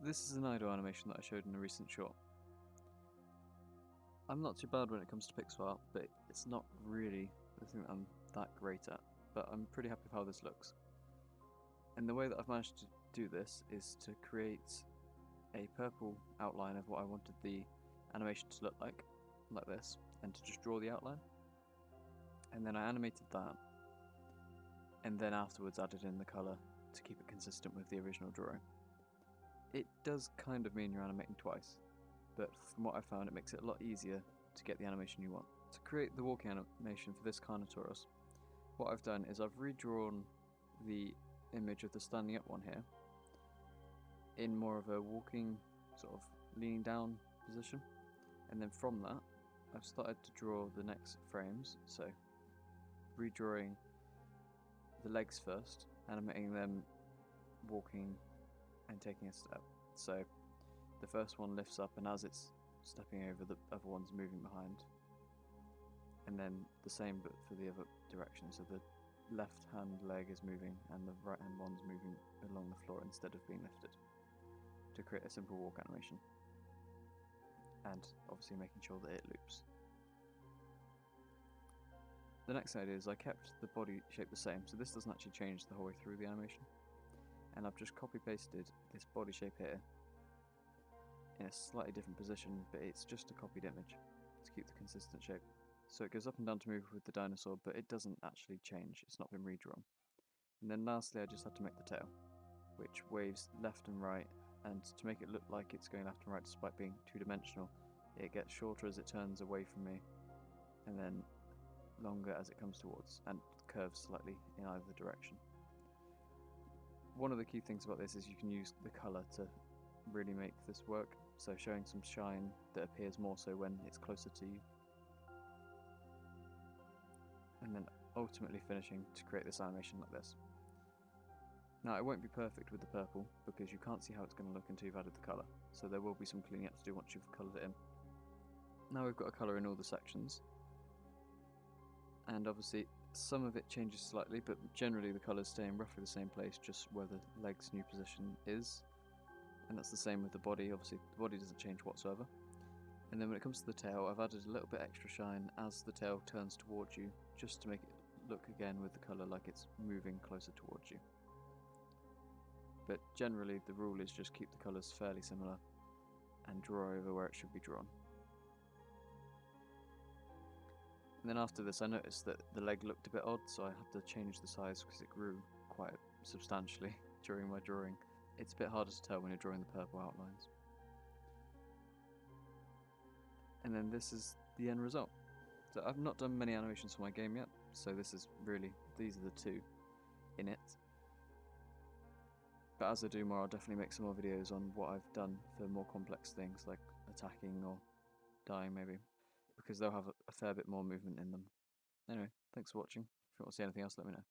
this is an idle animation that I showed in a recent short. I'm not too bad when it comes to pixel art, but it's not really the thing that I'm that great at, but I'm pretty happy with how this looks. And the way that I've managed to do this is to create a purple outline of what I wanted the animation to look like this, and to just draw the outline. And then I animated that, and then afterwards added in the colour to keep it consistent with the original drawing. It does kind of mean you're animating twice, but from what I found, it makes it a lot easier to get the animation you want. To create the walking animation for this Carnotaurus, what I've done is I've redrawn the image of the standing up one here in more of a walking, sort of leaning down position, and then from that I've started to draw the next frames, so redrawing the legs first, animating them walking and taking a step. So the first one lifts up, and as it's stepping over, the other one's moving behind. And then the same but for the other direction, so the left hand leg is moving and the right hand one's moving along the floor instead of being lifted, to create a simple walk animation. And obviously making sure that it loops. The next idea is I kept the body shape the same, so this doesn't actually change the whole way through the animation. And I've just copy pasted this body shape here in a slightly different position, but it's just a copied image to keep the consistent shape. So it goes up and down to move with the dinosaur, but it doesn't actually change, it's not been redrawn. And then lastly I just had to make the tail, which waves left and right, and to make it look like it's going left and right despite being two-dimensional, it gets shorter as it turns away from me, and then longer as it comes towards, and curves slightly in either direction. One of the key things about this is you can use the colour to really make this work, so showing some shine that appears more so when it's closer to you. And then ultimately finishing to create this animation like this. Now it won't be perfect with the purple because you can't see how it's going to look until you've added the colour, so there will be some cleaning up to do once you've coloured it in. Now we've got a colour in all the sections, and obviously some of it changes slightly, but generally the colours stay in roughly the same place, just where the leg's new position is. And that's the same with the body. Obviously the body doesn't change whatsoever. And then when it comes to the tail, I've added a little bit extra shine as the tail turns towards you, just to make it look again with the colour like it's moving closer towards you. But generally the rule is just keep the colours fairly similar and draw over where it should be drawn. And then after this I noticed that the leg looked a bit odd, so I had to change the size because it grew quite substantially during my drawing. It's a bit harder to tell when you're drawing the purple outlines. And then this is the end result. So I've not done many animations for my game yet, so these are the two in it. But as I do more, I'll definitely make some more videos on what I've done for more complex things like attacking or dying maybe, because they'll have a fair bit more movement in them. Anyway, thanks for watching. If you want to see anything else, let me know.